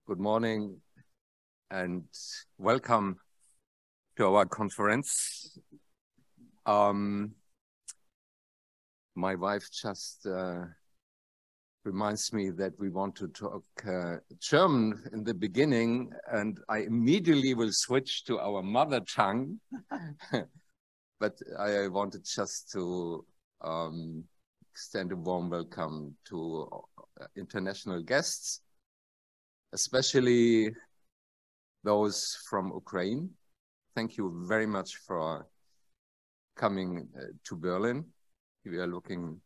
Good morning and welcome to our conference. My wife just reminds me that we want to talk German in the beginning, and I immediately will switch to our mother tongue. But I wanted just to extend a warm welcome to international guests, especially those from Ukraine. Thank you very much for coming to Berlin. We are looking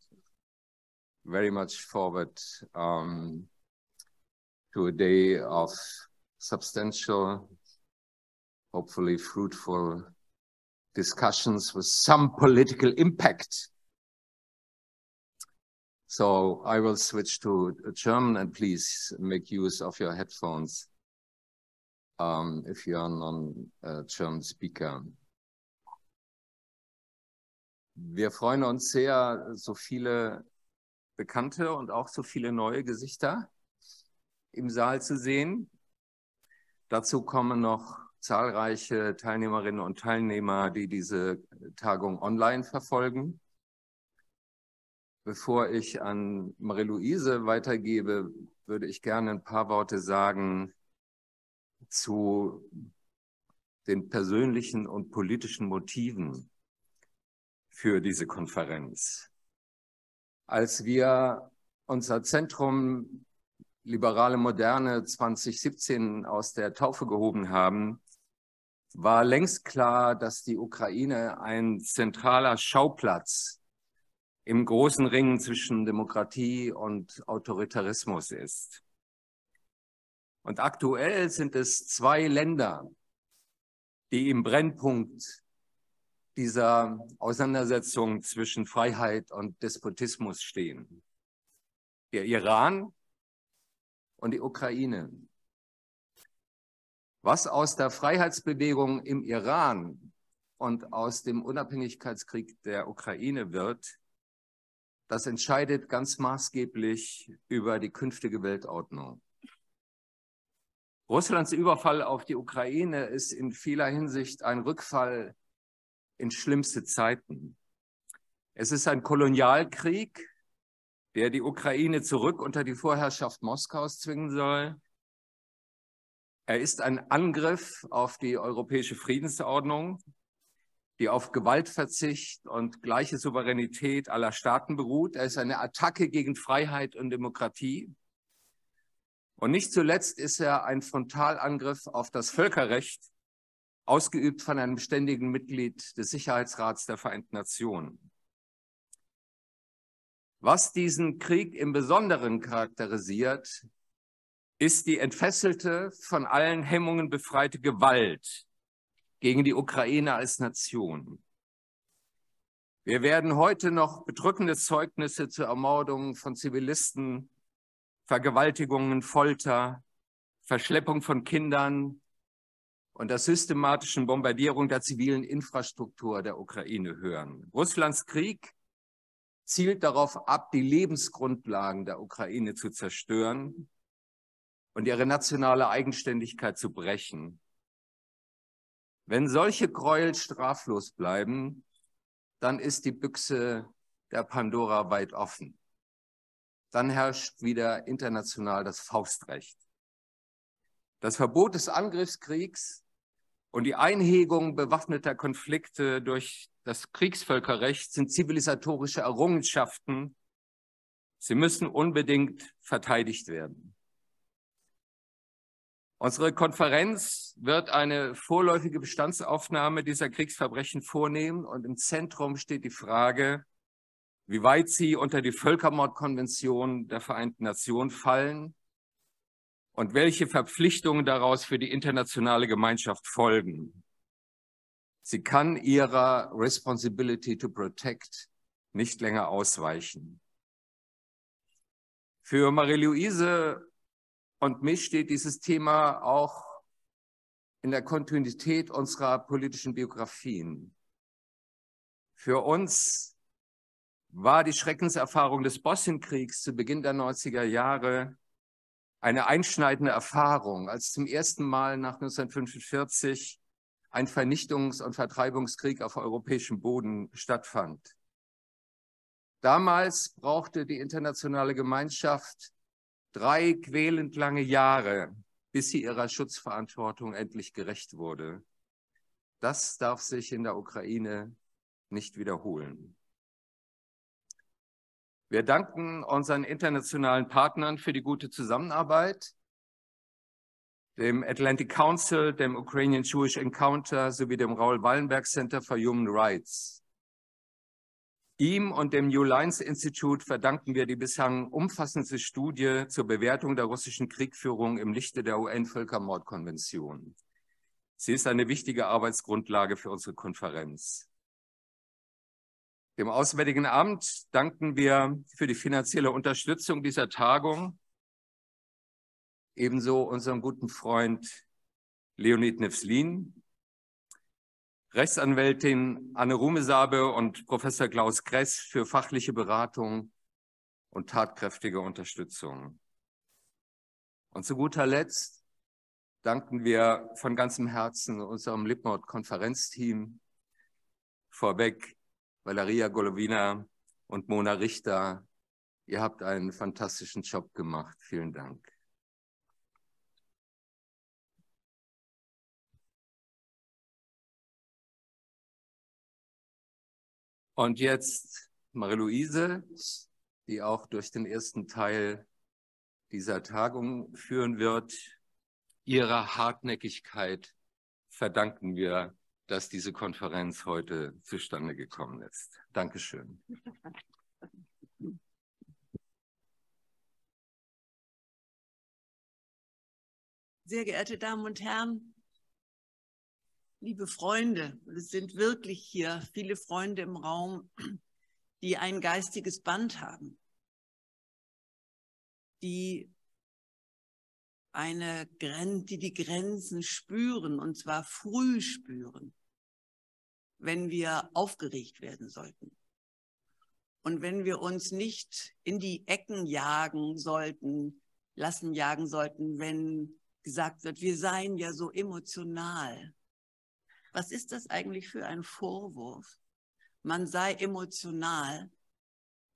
very much forward to a day of substantial, hopefully fruitful discussions with some political impact. So I will switch to German, and please make use of your headphones if you are non-German speaker. Wir freuen uns sehr, so viele bekannte und auch so viele neue Gesichter im Saal zu sehen. Dazu kommen noch zahlreiche Teilnehmerinnen und Teilnehmer, die diese Tagung online verfolgen. Bevor ich an Marieluise weitergebe, würde ich gerne ein paar Worte sagen zu den persönlichen und politischen Motiven für diese Konferenz. Als wir unser Zentrum Liberale Moderne 2017 aus der Taufe gehoben haben, war längst klar, dass die Ukraine ein zentraler Schauplatz im großen Ringen zwischen Demokratie und Autoritarismus ist. Und aktuell sind es zwei Länder, die im Brennpunkt dieser Auseinandersetzung zwischen Freiheit und Despotismus stehen. Der Iran und die Ukraine. Was aus der Freiheitsbewegung im Iran und aus dem Unabhängigkeitskrieg der Ukraine wird, das entscheidet ganz maßgeblich über die künftige Weltordnung. Russlands Überfall auf die Ukraine ist in vieler Hinsicht ein Rückfall in schlimmste Zeiten. Es ist ein Kolonialkrieg, der die Ukraine zurück unter die Vorherrschaft Moskaus zwingen soll. Er ist ein Angriff auf die europäische Friedensordnung, die auf Gewaltverzicht und gleiche Souveränität aller Staaten beruht. Er ist eine Attacke gegen Freiheit und Demokratie. Und nicht zuletzt ist er ein Frontalangriff auf das Völkerrecht, ausgeübt von einem ständigen Mitglied des Sicherheitsrats der Vereinten Nationen. Was diesen Krieg im Besonderen charakterisiert, ist die entfesselte, von allen Hemmungen befreite Gewalt gegen die Ukraine als Nation. Wir werden heute noch bedrückende Zeugnisse zur Ermordung von Zivilisten, Vergewaltigungen, Folter, Verschleppung von Kindern und der systematischen Bombardierung der zivilen Infrastruktur der Ukraine hören. Russlands Krieg zielt darauf ab, die Lebensgrundlagen der Ukraine zu zerstören und ihre nationale Eigenständigkeit zu brechen. Wenn solche Gräuel straflos bleiben, dann ist die Büchse der Pandora weit offen. Dann herrscht wieder international das Faustrecht. Das Verbot des Angriffskriegs und die Einhegung bewaffneter Konflikte durch das Kriegsvölkerrecht sind zivilisatorische Errungenschaften. Sie müssen unbedingt verteidigt werden. Unsere Konferenz wird eine vorläufige Bestandsaufnahme dieser Kriegsverbrechen vornehmen, und im Zentrum steht die Frage, wie weit sie unter die Völkermordkonvention der Vereinten Nationen fallen und welche Verpflichtungen daraus für die internationale Gemeinschaft folgen. Sie kann ihrer Responsibility to Protect nicht länger ausweichen. Für Marieluise und mich steht dieses Thema auch in der Kontinuität unserer politischen Biografien. Für uns war die Schreckenserfahrung des Bosnienkriegs zu Beginn der 90er Jahre eine einschneidende Erfahrung, als zum ersten Mal nach 1945 ein Vernichtungs- und Vertreibungskrieg auf europäischem Boden stattfand. Damals brauchte die internationale Gemeinschaft 3 quälend lange Jahre, bis sie ihrer Schutzverantwortung endlich gerecht wurde. Das darf sich in der Ukraine nicht wiederholen. Wir danken unseren internationalen Partnern für die gute Zusammenarbeit, dem Atlantic Council, dem Ukrainian Jewish Encounter sowie dem Raoul Wallenberg Center for Human Rights. Ihm und dem New Lines Institute verdanken wir die bislang umfassendste Studie zur Bewertung der russischen Kriegführung im Lichte der UN-Völkermordkonvention. Sie ist eine wichtige Arbeitsgrundlage für unsere Konferenz. Dem Auswärtigen Amt danken wir für die finanzielle Unterstützung dieser Tagung. Ebenso unserem guten Freund Leonid Nevslin, Rechtsanwältin Anne Rumesabe und Professor Klaus Kress für fachliche Beratung und tatkräftige Unterstützung. Und zu guter Letzt danken wir von ganzem Herzen unserem Lipmord-Konferenzteam, Frau Beck, Valeria Golovina und Mona Richter. Ihr habt einen fantastischen Job gemacht. Vielen Dank. Und jetzt Marieluise, die auch durch den ersten Teil dieser Tagung führen wird. Ihrer Hartnäckigkeit verdanken wir, dass diese Konferenz heute zustande gekommen ist. Dankeschön. Sehr geehrte Damen und Herren, liebe Freunde, es sind wirklich hier viele Freunde im Raum, die ein geistiges Band haben, die die Grenzen spüren, und zwar früh spüren, wenn wir aufgeregt werden sollten. Und wenn wir uns nicht in die Ecken jagen sollten, wenn gesagt wird, wir seien ja so emotional. Was ist das eigentlich für ein Vorwurf? Man sei emotional,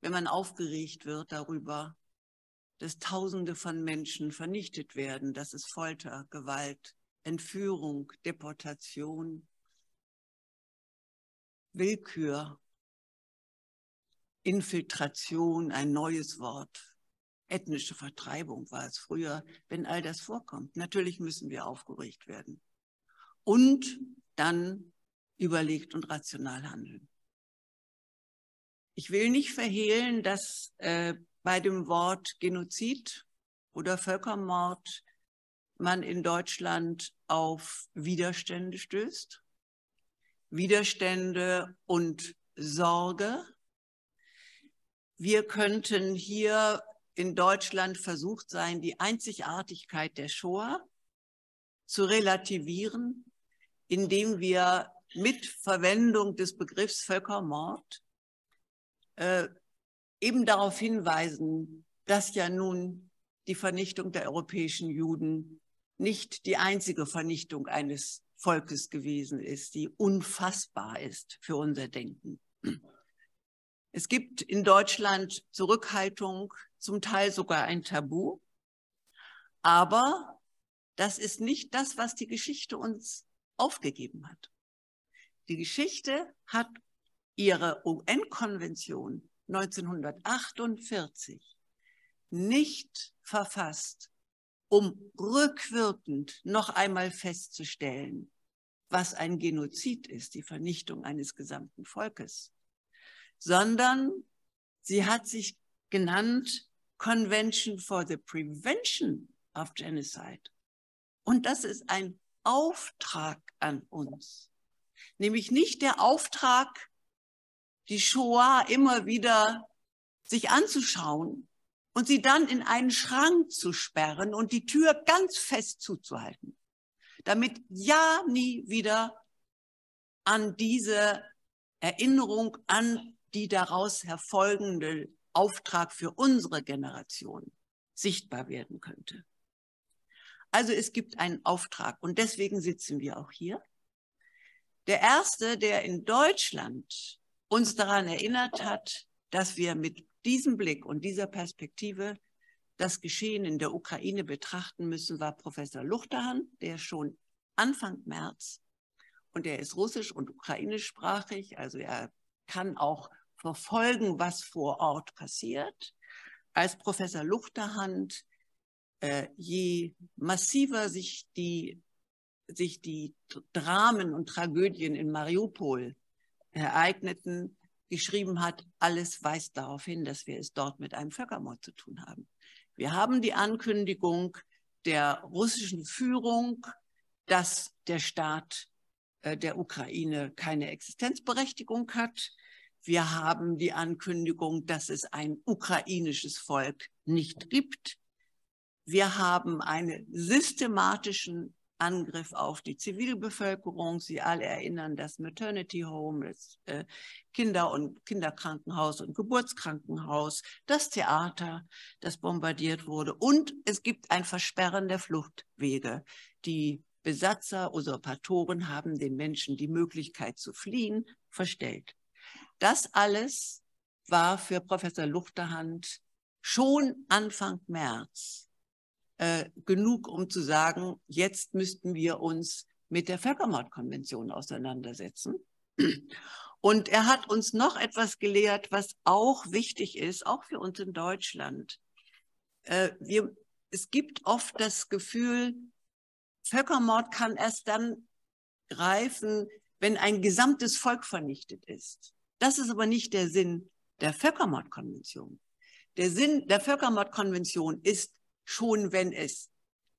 wenn man aufgeregt wird darüber, dass Tausende von Menschen vernichtet werden, dass es Folter, Gewalt, Entführung, Deportation, Willkür, Infiltration, ein neues Wort, ethnische Vertreibung war es früher, wenn all das vorkommt. Natürlich müssen wir aufgeregt werden und dann überlegt und rational handeln. Ich will nicht verhehlen, dass bei dem Wort Genozid oder Völkermord man in Deutschland auf Widerstände stößt. Widerstände und Sorge. Wir könnten hier in Deutschland versucht sein, die Einzigartigkeit der Shoah zu relativieren, indem wir mit Verwendung des Begriffs Völkermord eben darauf hinweisen, dass ja nun die Vernichtung der europäischen Juden nicht die einzige Vernichtung eines Volkes gewesen ist, die unfassbar ist für unser Denken. Es gibt in Deutschland Zurückhaltung, zum Teil sogar ein Tabu, aber das ist nicht das, was die Geschichte uns aufgegeben hat. Die Geschichte hat ihre UN-Konvention 1948 nicht verfasst, um rückwirkend noch einmal festzustellen, was ein Genozid ist, die Vernichtung eines gesamten Volkes, sondern sie hat sich genannt Convention for the Prevention of Genocide. Und das ist ein Auftrag an uns, nämlich nicht der Auftrag, die Shoah immer wieder sich anzuschauen und sie dann in einen Schrank zu sperren und die Tür ganz fest zuzuhalten, damit ja nie wieder an diese Erinnerung an die daraus herfolgende Auftrag für unsere Generation sichtbar werden könnte. Also es gibt einen Auftrag und deswegen sitzen wir auch hier. Der erste, der in Deutschland uns daran erinnert hat, dass wir mit diesem Blick und dieser Perspektive das Geschehen in der Ukraine betrachten müssen, war Professor Luchterhand, der schon Anfang März, und er ist russisch- und ukrainischsprachig, also er kann auch verfolgen, was vor Ort passiert. Als Professor Luchterhand je massiver sich die Dramen und Tragödien in Mariupol ereigneten, geschrieben hat, alles weist darauf hin, dass wir es dort mit einem Völkermord zu tun haben. Wir haben die Ankündigung der russischen Führung, dass der Staat der Ukraine keine Existenzberechtigung hat. Wir haben die Ankündigung, dass es ein ukrainisches Volk nicht gibt. Wir haben einen systematischen Angriff auf die Zivilbevölkerung. Sie alle erinnern das Maternity Home, das Kinderkrankenhaus und Geburtskrankenhaus, das Theater, das bombardiert wurde. Und es gibt ein Versperren der Fluchtwege. Die Besatzer, Usurpatoren haben den Menschen die Möglichkeit zu fliehen verstellt. Das alles war für Professor Luchterhand schon Anfang März genug, um zu sagen, jetzt müssten wir uns mit der Völkermordkonvention auseinandersetzen. Und er hat uns noch etwas gelehrt, was auch wichtig ist, auch für uns in Deutschland. Es gibt oft das Gefühl, Völkermord kann erst dann greifen, wenn ein gesamtes Volk vernichtet ist. Das ist aber nicht der Sinn der Völkermordkonvention. Der Sinn der Völkermordkonvention ist, schon wenn es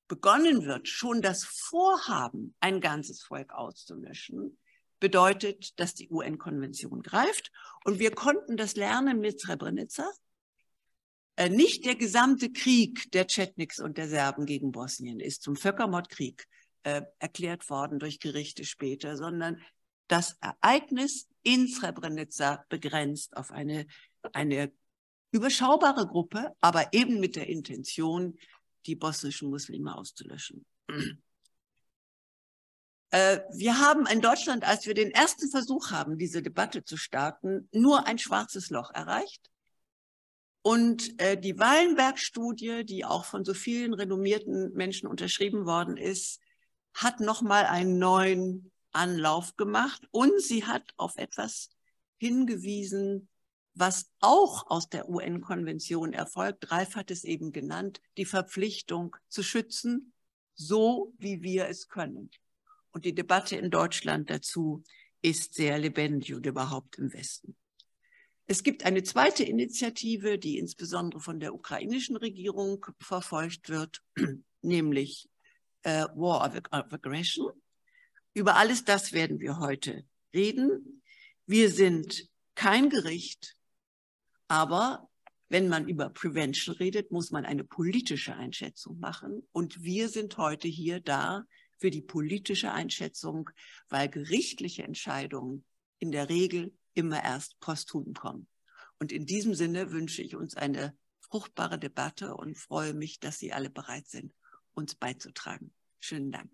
begonnen wird, schon das Vorhaben, ein ganzes Volk auszulöschen, bedeutet, dass die UN-Konvention greift. Und wir konnten das lernen mit Srebrenica. Nicht der gesamte Krieg der Tschetniks und der Serben gegen Bosnien ist zum Völkermordkrieg erklärt worden durch Gerichte später, sondern das Ereignis in Srebrenica begrenzt auf eine überschaubare Gruppe, aber eben mit der Intention, die bosnischen Muslime auszulöschen. Wir haben in Deutschland, als wir den ersten Versuch haben, diese Debatte zu starten, nur ein schwarzes Loch erreicht. Und die Wallenberg-Studie, die auch von so vielen renommierten Menschen unterschrieben worden ist, hat nochmal einen neuen Anlauf gemacht. Und sie hat auf etwas hingewiesen, was auch aus der UN-Konvention erfolgt. Ralf hat es eben genannt, die Verpflichtung zu schützen, so wie wir es können. Und die Debatte in Deutschland dazu ist sehr lebendig und überhaupt im Westen. Es gibt eine zweite Initiative, die insbesondere von der ukrainischen Regierung verfolgt wird, nämlich War of Aggression. Über alles das werden wir heute reden. Wir sind kein Gericht, aber wenn man über Prevention redet, muss man eine politische Einschätzung machen. Und wir sind heute hier da für die politische Einschätzung, weil gerichtliche Entscheidungen in der Regel immer erst posthum kommen. Und in diesem Sinne wünsche ich uns eine fruchtbare Debatte und freue mich, dass Sie alle bereit sind, uns beizutragen. Schönen Dank.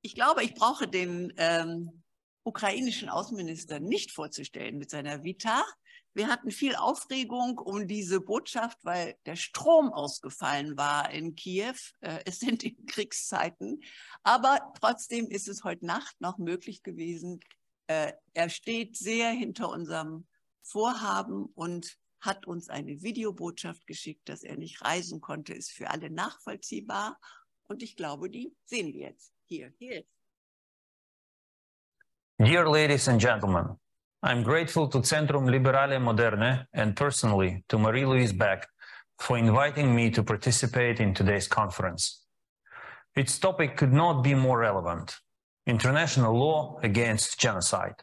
Ich glaube, ich brauche den ukrainischen Außenminister nicht vorzustellen mit seiner Vita. Wir hatten viel Aufregung um diese Botschaft, weil der Strom ausgefallen war in Kiew. Es sind die Kriegszeiten. Aber trotzdem ist es heute Nacht noch möglich gewesen. Er steht sehr hinter unserem Vorhaben und hat uns eine Videobotschaft geschickt, dass er nicht reisen konnte, ist für alle nachvollziehbar. Und ich glaube, die sehen wir jetzt hier. Dear ladies and gentlemen, I'm grateful to Centrum Liberale Moderne and personally to Marieluise Beck for inviting me to participate in today's conference. Its topic could not be more relevant: international law against genocide.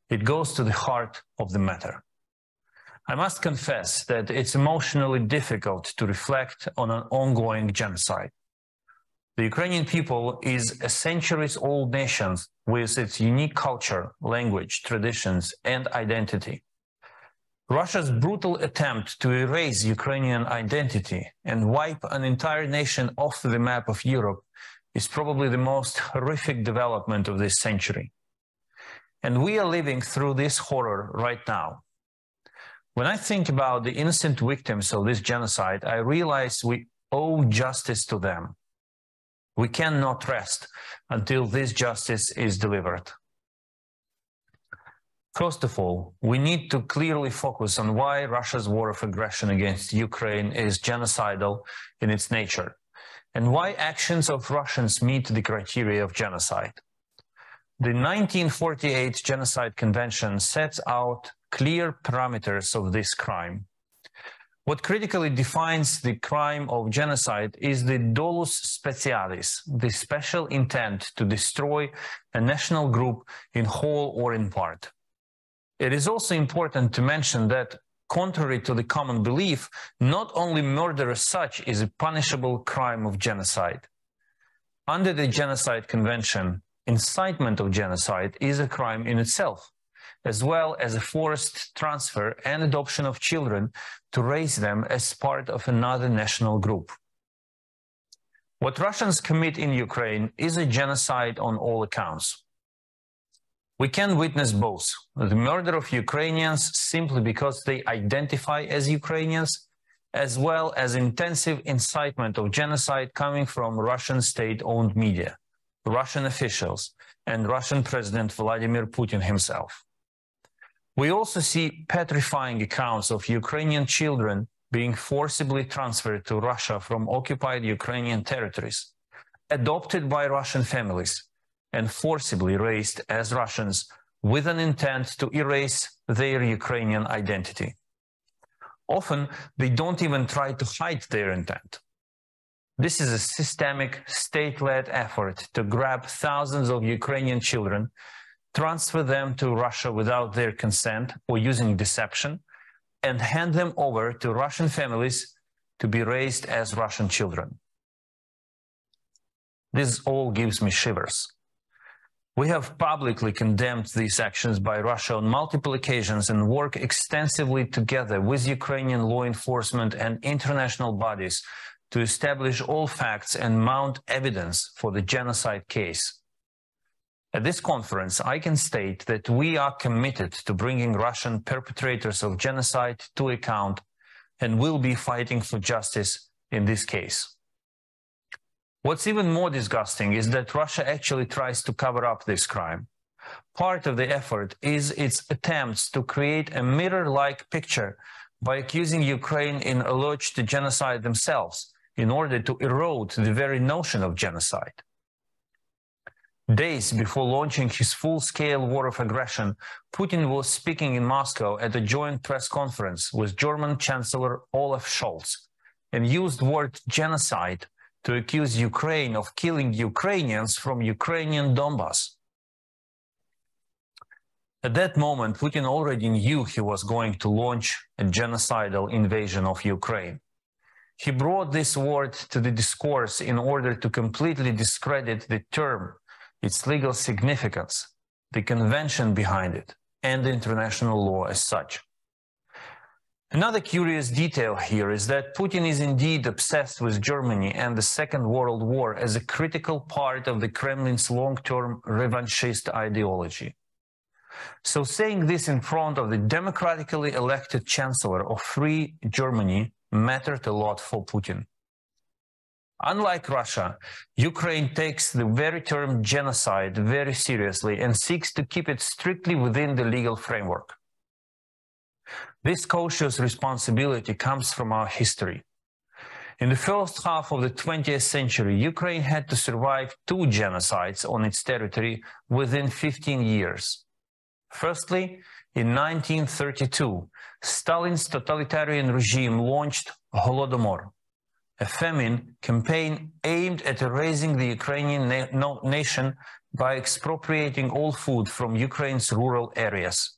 It goes to the heart of the matter. I must confess that it's emotionally difficult to reflect on an ongoing genocide. The Ukrainian people is a centuries-old nation with its unique culture, language, traditions, and identity. Russia's brutal attempt to erase Ukrainian identity and wipe an entire nation off the map of Europe is probably the most horrific development of this century. And we are living through this horror right now. When I think about the innocent victims of this genocide, I realize we owe justice to them. We cannot rest until this justice is delivered. First of all, we need to clearly focus on why Russia's war of aggression against Ukraine is genocidal in its nature, and why actions of Russians meet the criteria of genocide. The 1948 Genocide Convention sets out clear parameters of this crime. What critically defines the crime of genocide is the dolus specialis, the special intent to destroy a national group in whole or in part. It is also important to mention that, contrary to the common belief, not only murder as such is a punishable crime of genocide. Under the Genocide Convention, incitement of genocide is a crime in itself, as well as a forced transfer and adoption of children to raise them as part of another national group. What Russians commit in Ukraine is a genocide on all accounts. We can witness both the murder of Ukrainians simply because they identify as Ukrainians, as well as intensive incitement of genocide coming from Russian state-owned media, Russian officials, and Russian President Vladimir Putin himself. We also see petrifying accounts of Ukrainian children being forcibly transferred to Russia from occupied Ukrainian territories, adopted by Russian families, and forcibly raised as Russians with an intent to erase their Ukrainian identity. Often, they don't even try to hide their intent. This is a systemic, state-led effort to grab thousands of Ukrainian children, transfer them to Russia without their consent or using deception, and hand them over to Russian families to be raised as Russian children. This all gives me shivers. We have publicly condemned these actions by Russia on multiple occasions and work extensively together with Ukrainian law enforcement and international bodies to establish all facts and mount evidence for the genocide case. At this conference, I can state that we are committed to bringing Russian perpetrators of genocide to account and will be fighting for justice in this case. What's even more disgusting is that Russia actually tries to cover up this crime. Part of the effort is its attempts to create a mirror-like picture by accusing Ukraine in alleged genocide themselves in order to erode the very notion of genocide. Days before launching his full-scale war of aggression, Putin was speaking in Moscow at a joint press conference with German Chancellor Olaf Scholz and used the word genocide to accuse Ukraine of killing Ukrainians from Ukrainian Donbass. At that moment, Putin already knew he was going to launch a genocidal invasion of Ukraine. He brought this word to the discourse in order to completely discredit the term, its legal significance, the convention behind it, and the international law as such. Another curious detail here is that Putin is indeed obsessed with Germany and the Second World War as a critical part of the Kremlin's long-term revanchist ideology. So saying this in front of the democratically elected chancellor of free Germany mattered a lot for Putin. Unlike Russia, Ukraine takes the very term genocide very seriously and seeks to keep it strictly within the legal framework. This cautious responsibility comes from our history. In the first half of the 20th century, Ukraine had to survive 2 genocides on its territory within 15 years. Firstly, in 1932, Stalin's totalitarian regime launched Holodomor, a famine campaign aimed at erasing the Ukrainian nation by expropriating all food from Ukraine's rural areas,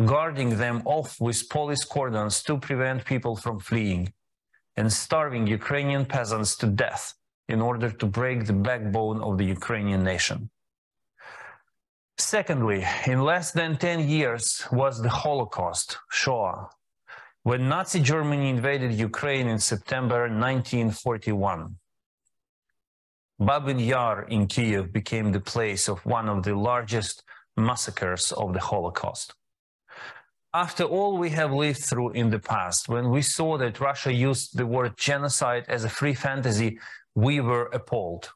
guarding them off with police cordons to prevent people from fleeing, and starving Ukrainian peasants to death in order to break the backbone of the Ukrainian nation. Secondly, in less than 10 years was the Holocaust, Shoah, when Nazi Germany invaded Ukraine in September 1941. Babin Yar in Kiev became the place of one of the largest massacres of the Holocaust. After all we have lived through in the past, when we saw that Russia used the word genocide as a free fantasy, we were appalled.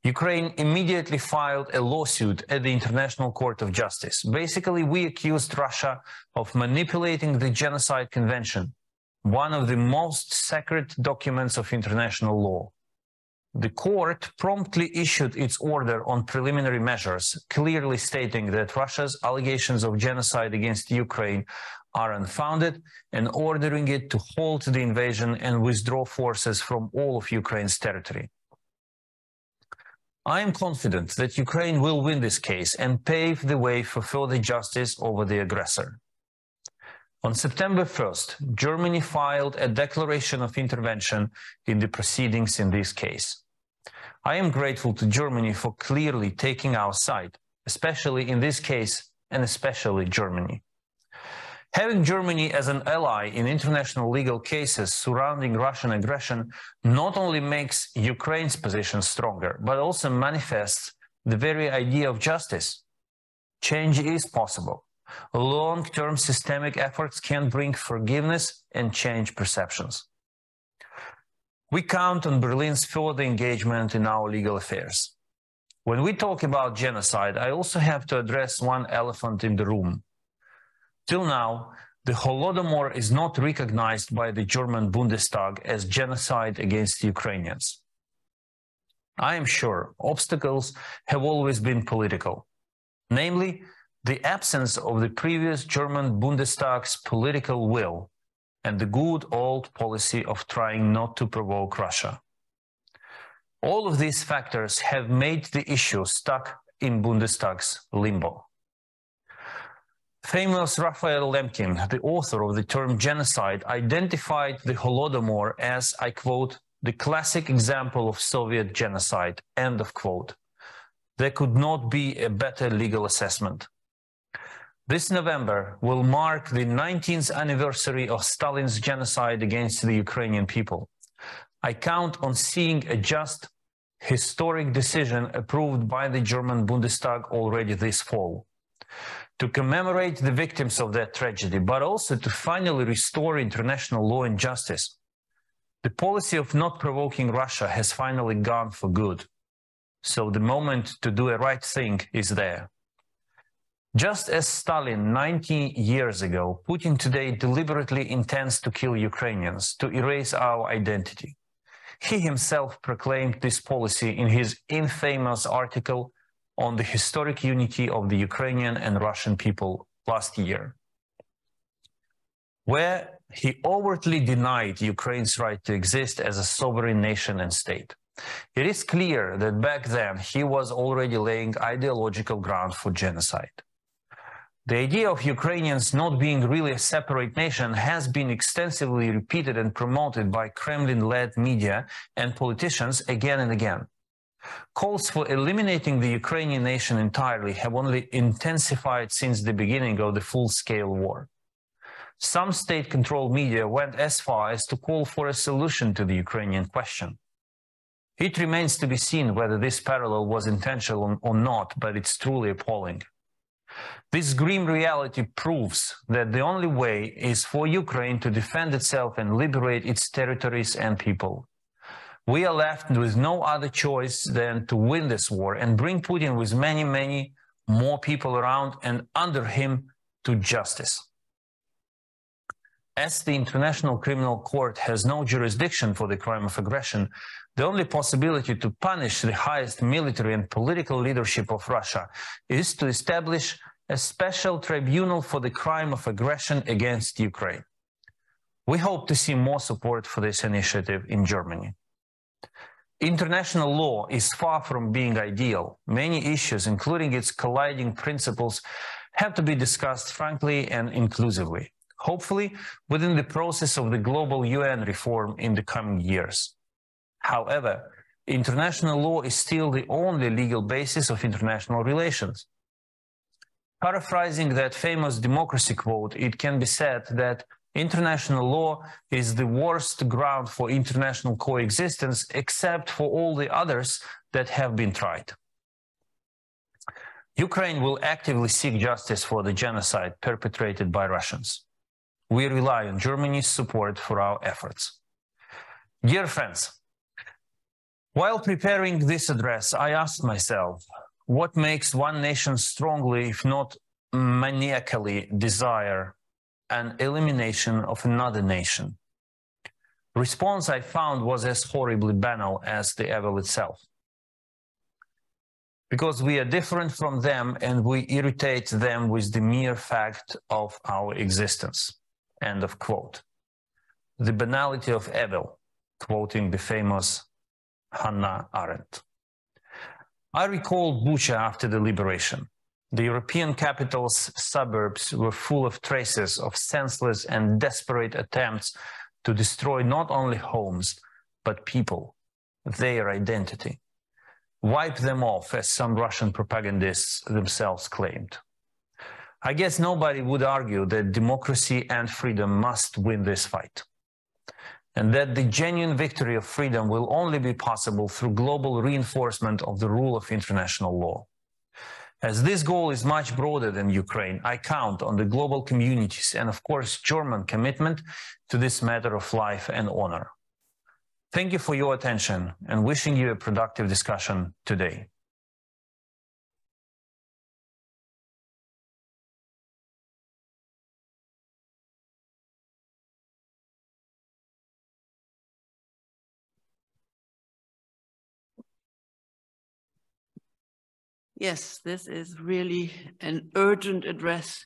Ukraine immediately filed a lawsuit at the International Court of Justice. Basically, we accused Russia of manipulating the Genocide Convention, one of the most sacred documents of international law. The court promptly issued its order on preliminary measures, clearly stating that Russia's allegations of genocide against Ukraine are unfounded and ordering it to halt the invasion and withdraw forces from all of Ukraine's territory. I am confident that Ukraine will win this case and pave the way for further justice over the aggressor. On September 1st, Germany filed a declaration of intervention in the proceedings in this case. I am grateful to Germany for clearly taking our side, especially in this case, and especially Germany. Having Germany as an ally in international legal cases surrounding Russian aggression not only makes Ukraine's position stronger, but also manifests the very idea of justice. Change is possible. Long-term systemic efforts can bring forgiveness and change perceptions. We count on Berlin's further engagement in our legal affairs. When we talk about genocide, I also have to address one elephant in the room. Till now, the Holodomor is not recognized by the German Bundestag as genocide against Ukrainians. I am sure obstacles have always been political, namely the absence of the previous German Bundestag's political will and the good old policy of trying not to provoke Russia. All of these factors have made the issue stuck in Bundestag's limbo. Famous Raphael Lemkin, the author of the term genocide, identified the Holodomor as, I quote, the classic example of Soviet genocide, end of quote. There could not be a better legal assessment. This November will mark the 19th anniversary of Stalin's genocide against the Ukrainian people. I count on seeing a just, historic decision approved by the German Bundestag already this fall, to commemorate the victims of that tragedy, but also to finally restore international law and justice. The policy of not provoking Russia has finally gone for good. So the moment to do a right thing is there. Just as Stalin 90 years ago, Putin today deliberately intends to kill Ukrainians, to erase our identity. He himself proclaimed this policy in his infamous article on the historic unity of the Ukrainian and Russian people last year, where he overtly denied Ukraine's right to exist as a sovereign nation and state. It is clear that back then he was already laying ideological ground for genocide. The idea of Ukrainians not being really a separate nation has been extensively repeated and promoted by Kremlin-led media and politicians again and again. Calls for eliminating the Ukrainian nation entirely have only intensified since the beginning of the full-scale war. Some state-controlled media went as far as to call for a solution to the Ukrainian question. It remains to be seen whether this parallel was intentional or not, but it's truly appalling. This grim reality proves that the only way is for Ukraine to defend itself and liberate its territories and people. We are left with no other choice than to win this war and bring Putin with many, many more people around and under him to justice. As the International Criminal Court has no jurisdiction for the crime of aggression, the only possibility to punish the highest military and political leadership of Russia is to establish a special tribunal for the crime of aggression against Ukraine. We hope to see more support for this initiative in Germany. International law is far from being ideal. Many issues, including its colliding principles, have to be discussed frankly and inclusively, hopefully within the process of the global UN reform in the coming years. However, international law is still the only legal basis of international relations. Paraphrasing that famous democracy quote, it can be said that international law is the worst ground for international coexistence, except for all the others that have been tried. Ukraine will actively seek justice for the genocide perpetrated by Russians. We rely on Germany's support for our efforts. Dear friends, while preparing this address, I asked myself, what makes one nation strongly, if not maniacally, desire an elimination of another nation? Response I found was as horribly banal as the evil itself. Because we are different from them and we irritate them with the mere fact of our existence. End of quote. The banality of evil, quoting the famous Hannah Arendt. I recall Bucha after the liberation. The European capital's suburbs were full of traces of senseless and desperate attempts to destroy not only homes, but people, their identity. Wipe them off, as some Russian propagandists themselves claimed. I guess nobody would argue that democracy and freedom must win this fight, and that the genuine victory of freedom will only be possible through global reinforcement of the rule of international law. As this goal is much broader than Ukraine, I count on the global communities and, of course, German commitment to this matter of life and honor. Thank you for your attention and wishing you a productive discussion today. Yes, this is really an urgent address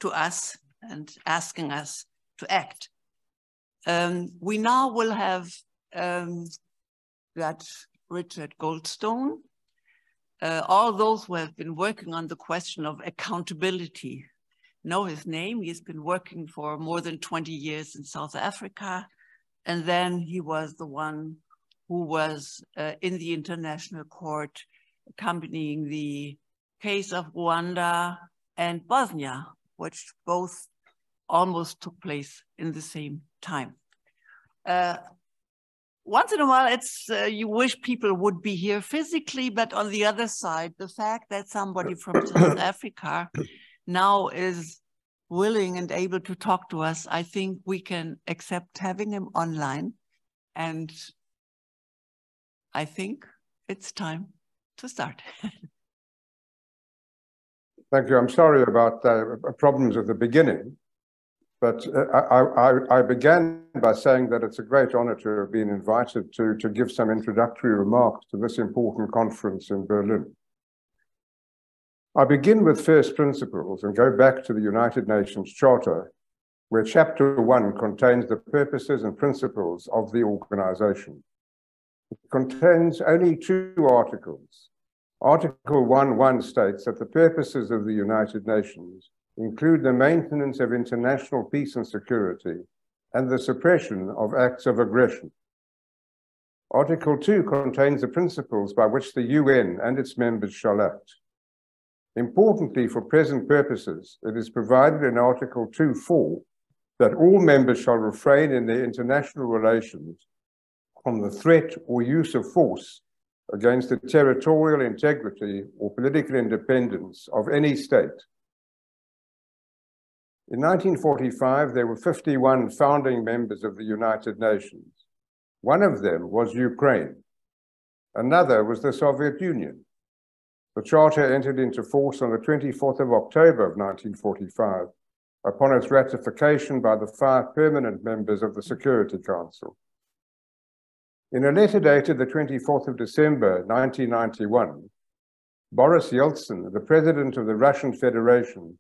to us and asking us to act. We now will have got Richard Goldstone, all those who have been working on the question of accountability know his name. He's been working for more than 20 years in South Africa, and then he was the one who was in the International Court accompanying the case of Rwanda and Bosnia, which both almost took place in the same time. Once in a while, you wish people would be here physically, but on the other side, the fact that somebody from South Africa now is willing and able to talk to us, I think we can accept having him online. And I think it's time to start. Thank you. I'm sorry about the problems at the beginning, but I began by saying that it's a great honor to have been invited to give some introductory remarks to this important conference in Berlin. I begin with first principles and go back to the United Nations Charter, where Chapter 1 contains the purposes and principles of the organization. It contains only 2 articles. Article 1.1 states that the purposes of the United Nations include the maintenance of international peace and security and the suppression of acts of aggression. Article 2 contains the principles by which the UN and its members shall act. Importantly, for present purposes, it is provided in Article 2.4 that all members shall refrain in their international relations from the threat or use of force against the territorial integrity or political independence of any state. In 1945, there were 51 founding members of the United Nations. One of them was Ukraine. Another was the Soviet Union. The Charter entered into force on the 24th of October of 1945 upon its ratification by the 5 permanent members of the Security Council. In a letter dated the 24th of December, 1991, Boris Yeltsin, the president of the Russian Federation,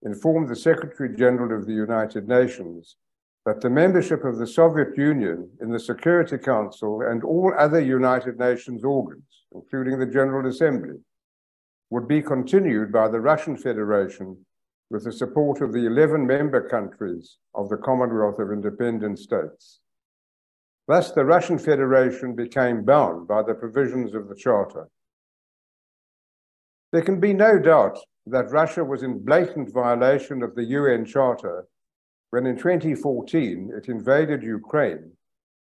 informed the Secretary General of the United Nations that the membership of the Soviet Union in the Security Council and all other United Nations organs, including the General Assembly, would be continued by the Russian Federation with the support of the 11 member countries of the Commonwealth of Independent States. Thus, the Russian Federation became bound by the provisions of the Charter. There can be no doubt that Russia was in blatant violation of the UN Charter when in 2014 it invaded Ukraine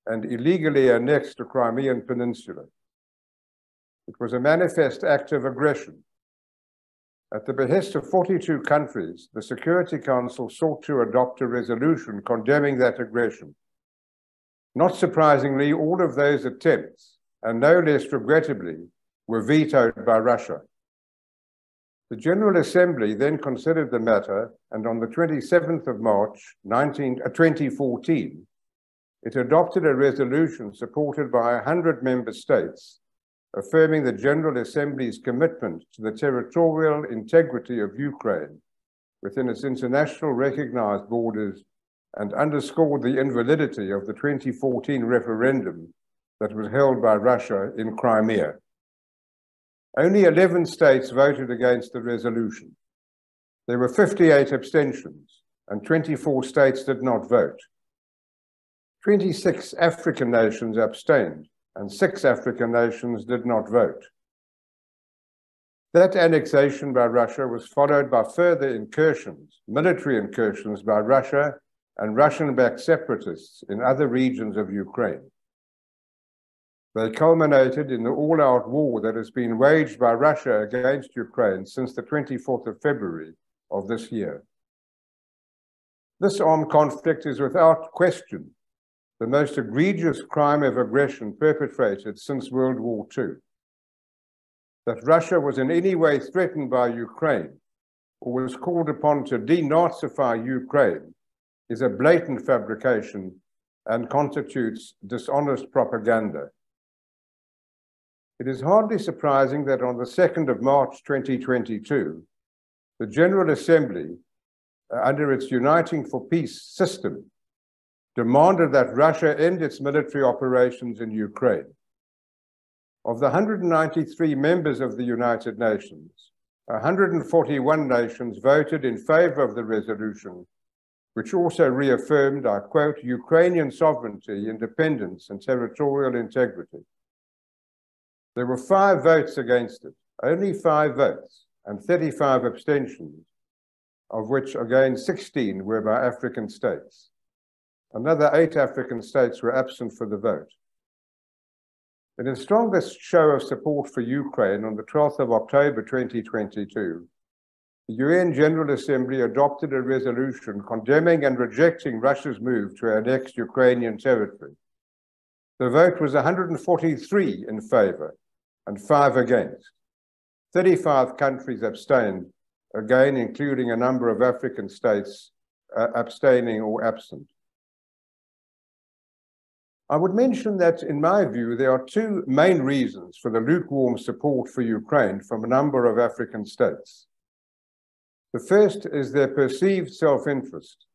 and illegally annexed the Crimean Peninsula. It was a manifest act of aggression. At the behest of 42 countries, the Security Council sought to adopt a resolution condemning that aggression. Not surprisingly, all of those attempts, and no less regrettably, were vetoed by Russia. The General Assembly then considered the matter, and on the 27th of March 2014, it adopted a resolution supported by 100 member states, affirming the General Assembly's commitment to the territorial integrity of Ukraine within its international recognized borders, and underscored the invalidity of the 2014 referendum that was held by Russia in Crimea. Only 11 states voted against the resolution. There were 58 abstentions, and 24 states did not vote. 26 African nations abstained, and 6 African nations did not vote. That annexation by Russia was followed by further incursions, military incursions by Russia and Russian-backed separatists in other regions of Ukraine. They culminated in the all-out war that has been waged by Russia against Ukraine since the 24th of February of this year. This armed conflict is without question the most egregious crime of aggression perpetrated since World War II. That Russia was in any way threatened by Ukraine or was called upon to denazify Ukraine is a blatant fabrication and constitutes dishonest propaganda. It is hardly surprising that on the 2nd of March 2022, the General Assembly, under its Uniting for Peace system, demanded that Russia end its military operations in Ukraine. Of the 193 members of the United Nations, 141 nations voted in favor of the resolution, which also reaffirmed, I quote, Ukrainian sovereignty, independence, and territorial integrity. There were 5 votes against it, only 5 votes, and 35 abstentions, of which again 16 were by African states. Another 8 African states were absent for the vote. In its strongest show of support for Ukraine on the 12th of October 2022, the UN General Assembly adopted a resolution condemning and rejecting Russia's move to annex Ukrainian territory. The vote was 143 in favor and 5 against. 35 countries abstained, again including a number of African states abstaining or absent. I would mention that, in my view, there are 2 main reasons for the lukewarm support for Ukraine from a number of African states. The first is their perceived self-interest.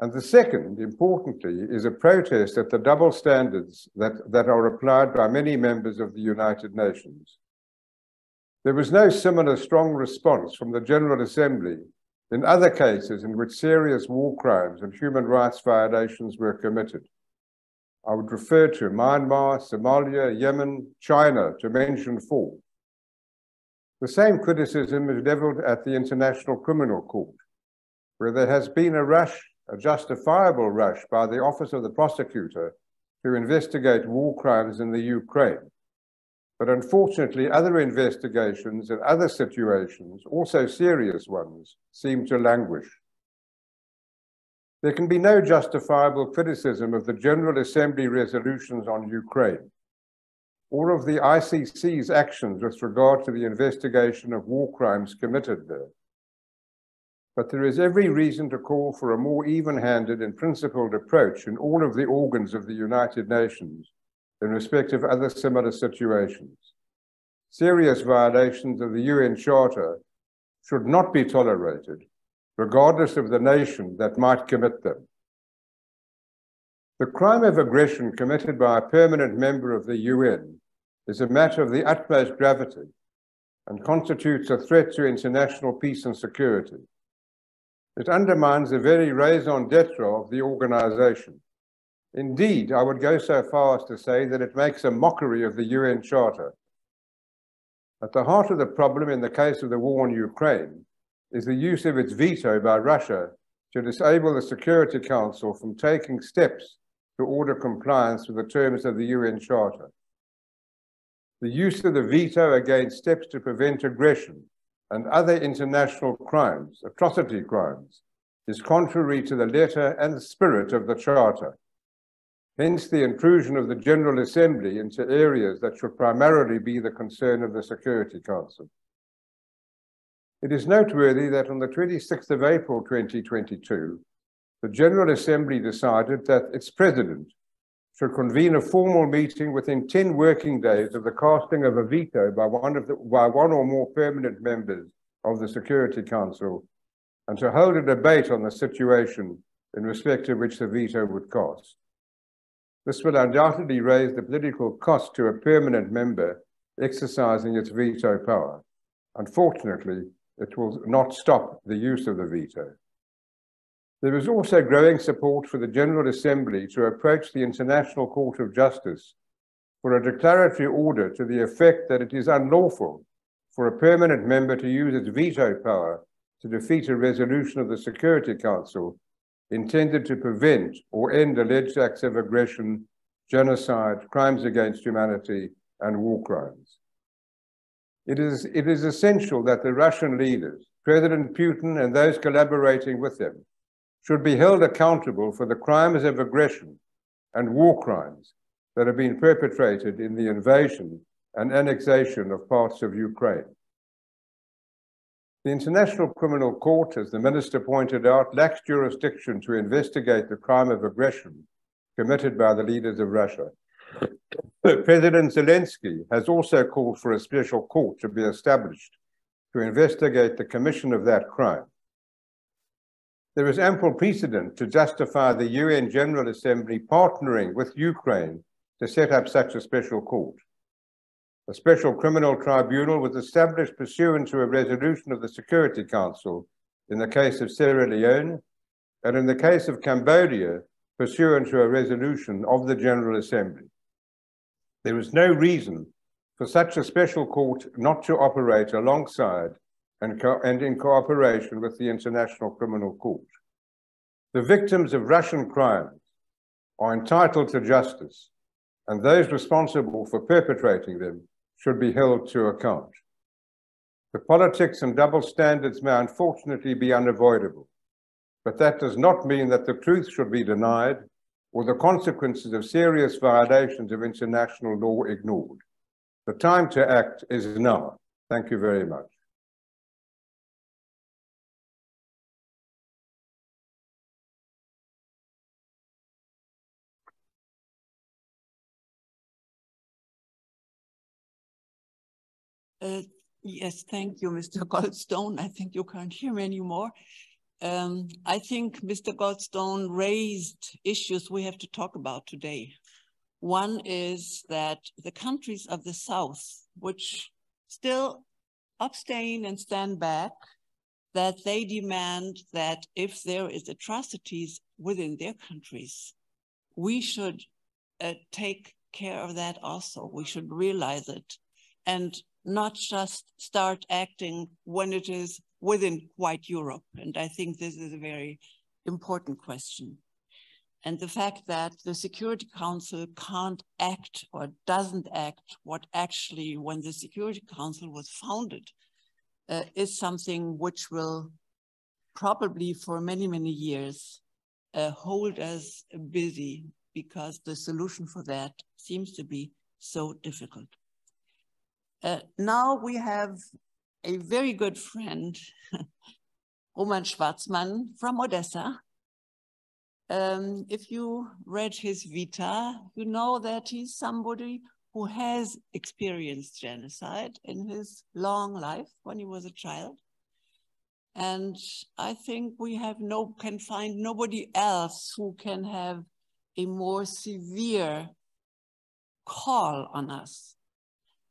And the second, importantly, is a protest at the double standards that are applied by many members of the United Nations. There was no similar strong response from the General Assembly in other cases in which serious war crimes and human rights violations were committed. I would refer to Myanmar, Somalia, Yemen, China, to mention 4. The same criticism is leveled at the International Criminal Court, where there has been a justifiable rush by the Office of the Prosecutor to investigate war crimes in the Ukraine. But unfortunately, other investigations and other situations, also serious ones, seem to languish. There can be no justifiable criticism of the General Assembly resolutions on Ukraine, or of the ICC's actions with regard to the investigation of war crimes committed there. But there is every reason to call for a more even-handed and principled approach in all of the organs of the United Nations in respect of other similar situations. Serious violations of the UN Charter should not be tolerated, regardless of the nation that might commit them. The crime of aggression committed by a permanent member of the UN is a matter of the utmost gravity and constitutes a threat to international peace and security. It undermines the very raison d'etre of the organization. Indeed, I would go so far as to say that it makes a mockery of the UN Charter. At the heart of the problem in the case of the war in Ukraine is the use of its veto by Russia to disable the Security Council from taking steps to order compliance with the terms of the UN Charter. The use of the veto against steps to prevent aggression and other international crimes, atrocity crimes, is contrary to the letter and the spirit of the Charter. Hence the intrusion of the General Assembly into areas that should primarily be the concern of the Security Council. It is noteworthy that on the 26th of April 2022, the General Assembly decided that its president should convene a formal meeting within 10 working days of the casting of a veto by one or more permanent members of the Security Council, and to hold a debate on the situation in respect to which the veto would cast. This will undoubtedly raise the political cost to a permanent member exercising its veto power. Unfortunately, it will not stop the use of the veto. There is also growing support for the General Assembly to approach the International Court of Justice for a declaratory order to the effect that it is unlawful for a permanent member to use its veto power to defeat a resolution of the Security Council intended to prevent or end alleged acts of aggression, genocide, crimes against humanity, and war crimes. It is essential that the Russian leaders, President Putin and those collaborating with them, should be held accountable for the crimes of aggression and war crimes that have been perpetrated in the invasion and annexation of parts of Ukraine. The International Criminal Court, as the Minister pointed out, lacks jurisdiction to investigate the crime of aggression committed by the leaders of Russia. President Zelensky has also called for a special court to be established to investigate the commission of that crime. There is ample precedent to justify the UN General Assembly partnering with Ukraine to set up such a special court. A special criminal tribunal was established pursuant to a resolution of the Security Council in the case of Sierra Leone, and in the case of Cambodia, pursuant to a resolution of the General Assembly. There is no reason for such a special court not to operate alongside and in cooperation with the International Criminal Court. The victims of Russian crimes are entitled to justice, and those responsible for perpetrating them should be held to account. The politics and double standards may unfortunately be unavoidable, but that does not mean that the truth should be denied or the consequences of serious violations of international law ignored. The time to act is now. Thank you very much. Yes, thank you, Mr. Goldstone. I think you can't hear me anymore. I think Mr. Goldstone raised issues we have to talk about today. One is that the countries of the South, which still abstain and stand back, that they demand that if there is atrocities within their countries, we should take care of that also. We should realize it and not just start acting when it is within white Europe. And I think this is a very important question. And the fact that the Security Council can't act or doesn't act what actually, when the Security Council was founded, is something which will probably for many, many years hold us busy, because the solution for that seems to be so difficult. Now we have a very good friend, Roman Schwarzman from Odesa. If you read his vita, you know that he's somebody who has experienced genocide in his long life when he was a child. And I think we have can find nobody else who can have a more severe call on us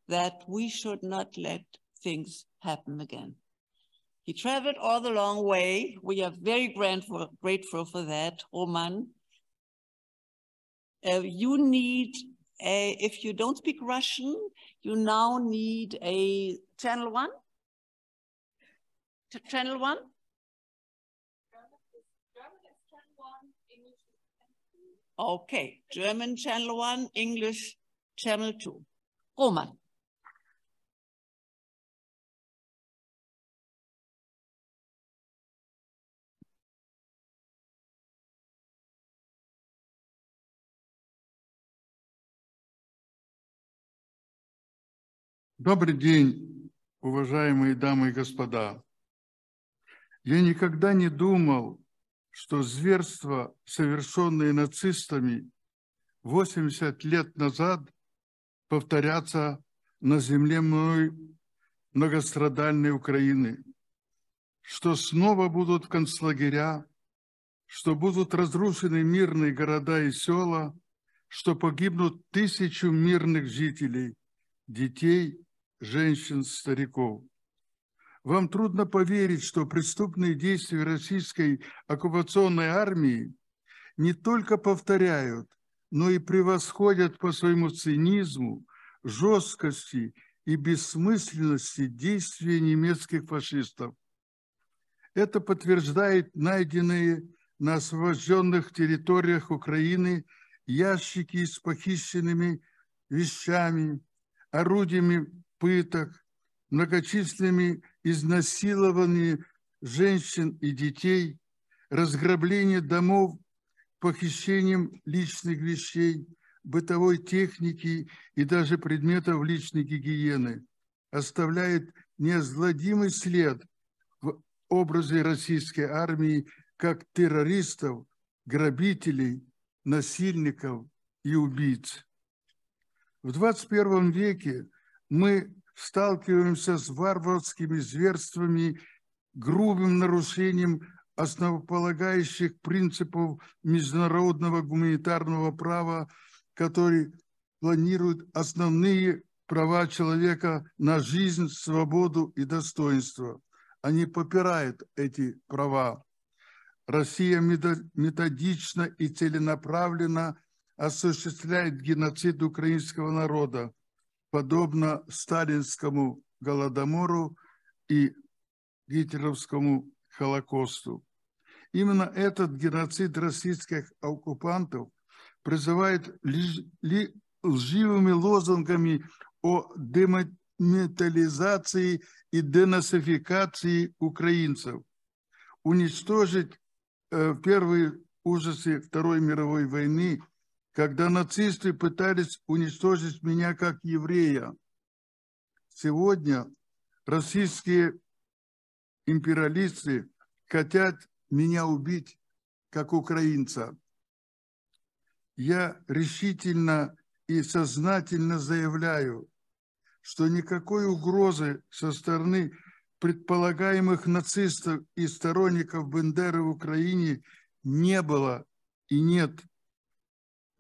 that we should not let things happen again. He traveled all the long way. We are very grateful for that, Roman. You need If you don't speak Russian, you now need a channel 1. Channel 1? Okay, German channel 1, English channel 2. Roman. Добрый день, уважаемые дамы и господа. Я никогда не думал, что зверства, совершенные нацистами 80 лет назад, повторятся на земле многострадальной Украины, что снова будут концлагеря, что будут разрушены мирные города и села, что погибнут тысячи мирных жителей, детей, женщин, стариков. Вам трудно поверить, что преступные действия российской оккупационной армии не только повторяют, но и превосходят по своему цинизму, жесткости и бессмысленности действия немецких фашистов. Это подтверждает найденные на освобожденных территориях Украины ящики с похищенными вещами, орудиями пыток, многочисленными изнасилованиями женщин и детей, разграбление домов, похищением личных вещей, бытовой техники и даже предметов личной гигиены, оставляет неизгладимый след в образе российской армии как террористов, грабителей, насильников и убийц. В 21 веке мы сталкиваемся с варварскими зверствами, грубым нарушением основополагающих принципов международного гуманитарного права, который планирует основные права человека на жизнь, свободу и достоинство. Они попирают эти права. Россия методично и целенаправленно осуществляет геноцид украинского народа, подобно сталинскому Голодомору и гитлеровскому Холокосту. Именно этот геноцид российских оккупантов призывает лживыми лозунгами о демилитаризации и денацификации украинцев, уничтожить первые ужасы Второй мировой войны, когда нацисты пытались уничтожить меня как еврея. Сегодня российские империалисты хотят меня убить как украинца. Я решительно и сознательно заявляю, что никакой угрозы со стороны предполагаемых нацистов и сторонников Бендеры в Украине не было и нет.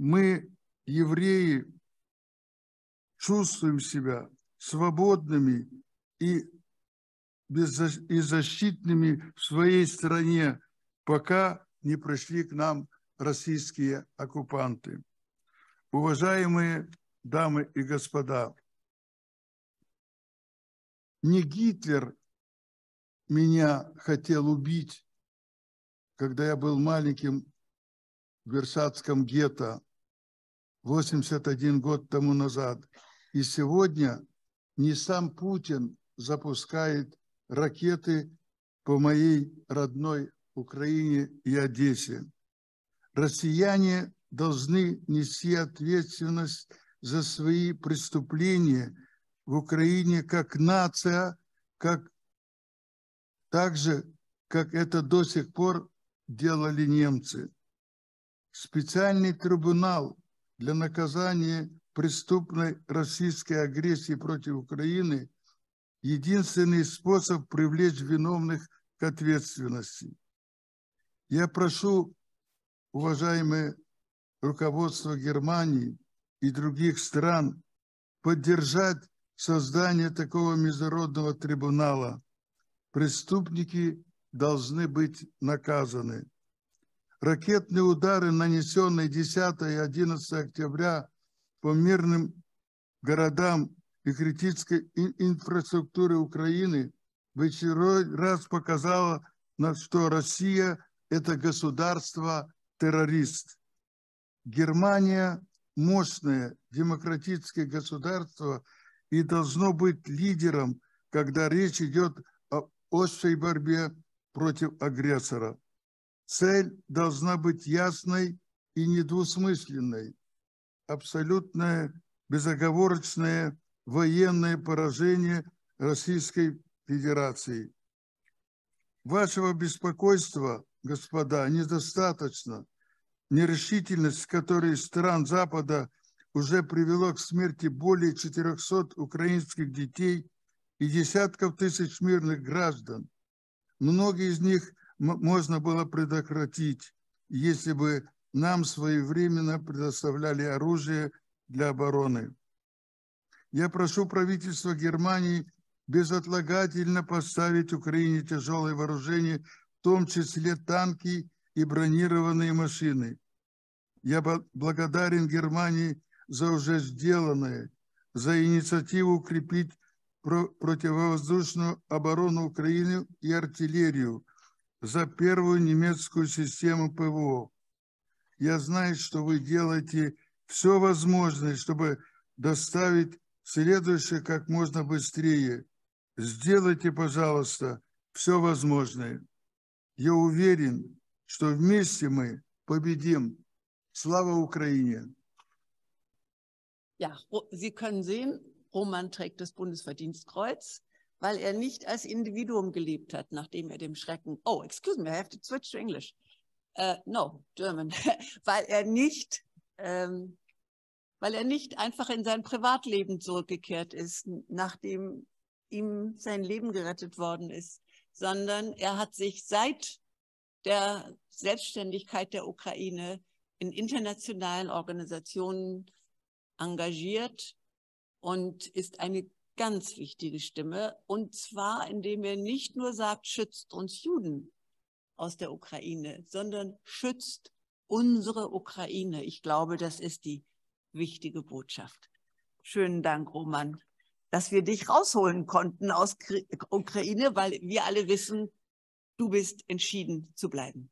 Мы, евреи, чувствуем себя свободными и беззащитными в своей стране, пока не пришли к нам российские оккупанты. Уважаемые дамы и господа, не Гитлер меня хотел убить, когда я был маленьким в Версальском гетто 81 год тому назад. И сегодня не сам Путин запускает ракеты по моей родной Украине и Одессе. Россияне должны нести ответственность за свои преступления в Украине как нация, так же, как это до сих пор делали немцы. Специальный трибунал для наказания преступной российской агрессии против Украины – единственный способ привлечь виновных к ответственности. Я прошу, уважаемое руководство Германии и других стран, поддержать создание такого международного трибунала. Преступники должны быть наказаны. Ракетные удары, нанесенные 10 и 11 октября по мирным городам и критической инфраструктуре Украины в очередной раз показала, что Россия – это государство-террорист. Германия – мощное демократическое государство и должно быть лидером, когда речь идет о острой борьбе против агрессора. Цель должна быть ясной и недвусмысленной. Абсолютное безоговорочное военное поражение Российской Федерации. Вашего беспокойства, господа, недостаточно. Нерешительность, которой стран Запада уже привело к смерти более 400 украинских детей и десятков тысяч мирных граждан. Многие из них можно было предотвратить, если бы нам своевременно предоставляли оружие для обороны. Я прошу правительство Германии безотлагательно поставить Украине тяжелое вооружение, в том числе танки и бронированные машины. Я благодарен Германии за уже сделанное, за инициативу укрепить противовоздушную оборону Украины и артиллерию, за первую немецкую систему ПВО. Я знаю, что вы делаете все возможное, чтобы доставить следующее как можно быстрее. Сделайте, пожалуйста, все возможное. Я уверен, что вместе мы победим. Слава Украине! Ja, Sie können sehen, Roman trägt das Bundesverdienstkreuz, weil er nicht als Individuum gelebt hat, nachdem er dem Schrecken, oh, excuse me, I have to switch to English. No, German. weil er nicht einfach in sein Privatleben zurückgekehrt ist, nachdem ihm sein Leben gerettet worden ist, sondern er hat sich seit der Selbstständigkeit der Ukraine in internationalen Organisationen engagiert und ist eine ganz wichtige Stimme, und zwar indem er nicht nur sagt, schützt uns Juden aus der Ukraine, sondern schützt unsere Ukraine. Ich glaube, das ist die wichtige Botschaft. Schönen Dank, Roman, dass wir dich rausholen konnten aus Ukraine, weil wir alle wissen, du bist entschieden zu bleiben.